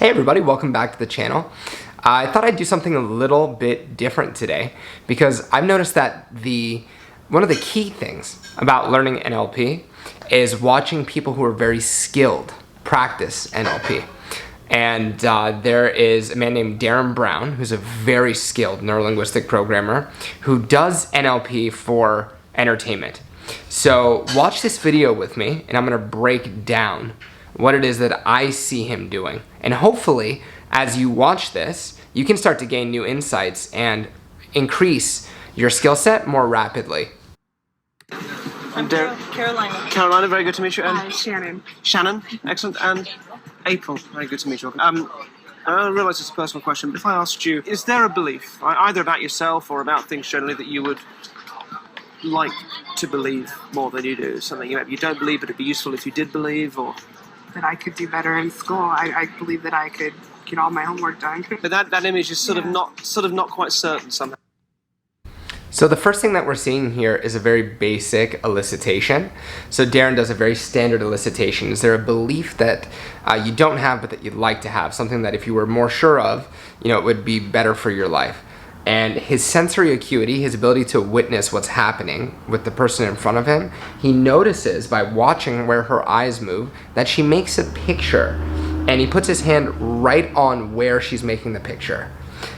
Hey everybody, welcome back to the channel. I thought I'd do something a little bit different today because I've noticed that one of the key things about learning NLP is watching people who are very skilled practice NLP. And there is a man named Darren Brown, who's a very skilled neuro-linguistic programmer who does NLP for entertainment. So watch this video with me and I'm gonna break down what it is that I see him doing. And hopefully, as you watch this, you can start to gain new insights and increase your skill set more rapidly. I'm Carolina. Carolina, very good to meet you. And Shannon. Shannon, excellent. And April, very good to meet you. I realise it's a personal question, but if I asked you, is there a belief, either about yourself or about things generally, that you would like to believe more than you do? Something maybe you don't believe, but it'd be useful if you did believe, or That I could do better in school. I believe that I could get all my homework done. but that image is sort of not quite certain somehow. So the first thing that we're seeing here is a very basic elicitation. So Darren does a very standard elicitation. Is there a belief that you don't have but that you'd like to have? Something that if you were more sure of, it would be better for your life. And his sensory acuity, his ability to witness what's happening with the person in front of him, he notices by watching where her eyes move that she makes a picture, and he puts his hand right on where she's making the picture.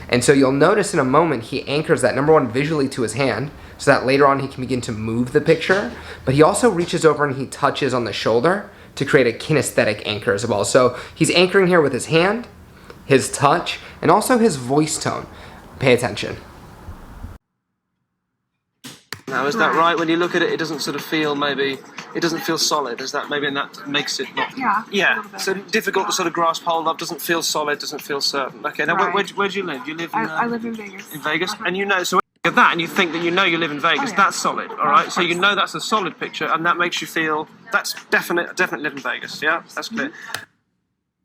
And so you'll notice in a moment he anchors that, number one, visually to his hand, so that later on he can begin to move the picture, but he also reaches over and he touches on the shoulder to create a kinesthetic anchor as well. So he's anchoring here with his hand, his touch, and also his voice tone. Pay attention. Now, is that right? When you look at it, it doesn't sort of feel, it doesn't feel solid. Is that maybe, and that makes it not? Yeah. Yeah. So difficult to sort of grasp hold of. Doesn't feel solid. Doesn't feel certain. Okay. Now, Right. where do you live? You live in? I live in Vegas. In Vegas, and so when you look at that, and you think that you live in Vegas. Oh, yeah. That's solid. All right. So you know that's a solid picture, and that makes you feel that's definitely live in Vegas. Yeah, that's clear.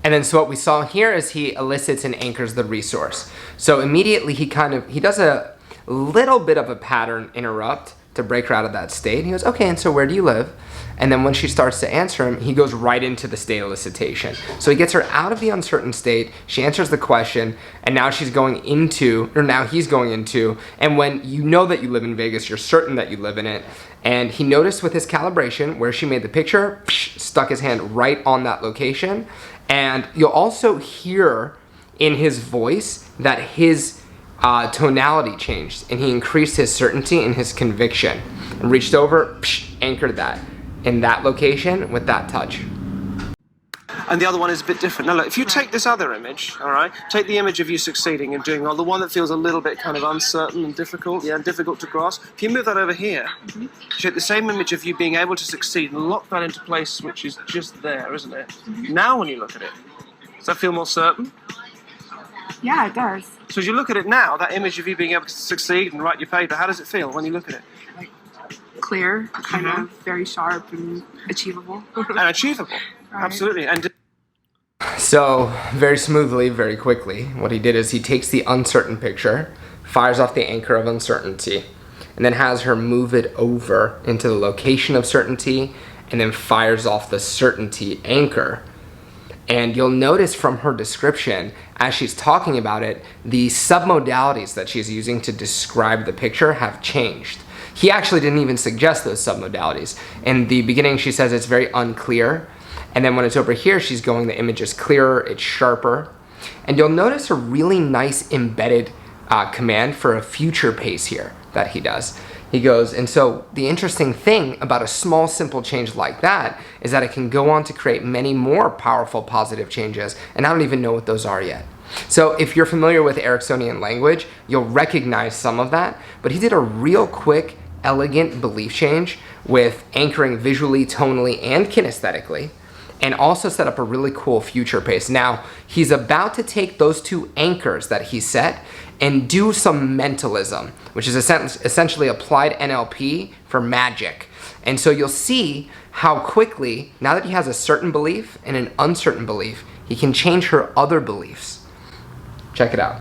And then so what we saw here is he elicits and anchors the resource. So immediately he does a little bit of a pattern interrupt to break her out of that state. He goes, okay, and so where do you live? And then when she starts to answer him, he goes right into the state elicitation. So he gets her out of the uncertain state, she answers the question, and now he's going into, and when you know that you live in Vegas, you're certain that you live in it. And he noticed with his calibration where she made the picture, stuck his hand right on that location. And you'll also hear in his voice that his tonality changed, and he increased his certainty and his conviction, and reached over, anchored that in that location with that touch. And the other one is a bit different. Now look, if you take this other image, all right, take the image of you succeeding and doing well, the one that feels a little bit kind of uncertain and difficult, and difficult to grasp. If you move that over here, you take the same image of you being able to succeed and lock that into place, which is just there, isn't it? Now when you look at it, does that feel more certain? Yeah, it does. So as you look at it now, that image of you being able to succeed and write your paper, how does it feel when you look at it? Clear, kind of very sharp and achievable. And achievable, Right. absolutely. And So very smoothly, very quickly, what he did is he takes the uncertain picture, fires off the anchor of uncertainty, and then has her move it over into the location of certainty, and then fires off the certainty anchor. And you'll notice from her description, as she's talking about it, the submodalities that she's using to describe the picture have changed. He actually didn't even suggest those submodalities. In the beginning, she says it's very unclear. And then when it's over here, she's going, the image is clearer, it's sharper. And you'll notice a really nice embedded command for a future pace here that he does. He goes, and so the interesting thing about a small, simple change like that is that it can go on to create many more powerful, positive changes, and I don't even know what those are yet. So if you're familiar with ericksonian language, you'll recognize some of that, but he did a real quick, elegant belief change with anchoring visually, tonally, and kinesthetically, and also set up a really cool future pace. Now, he's about to take those two anchors that he set and do some mentalism, which is essentially applied NLP for magic. And so you'll see how quickly, now that he has a certain belief and an uncertain belief, he can change her other beliefs. Check it out.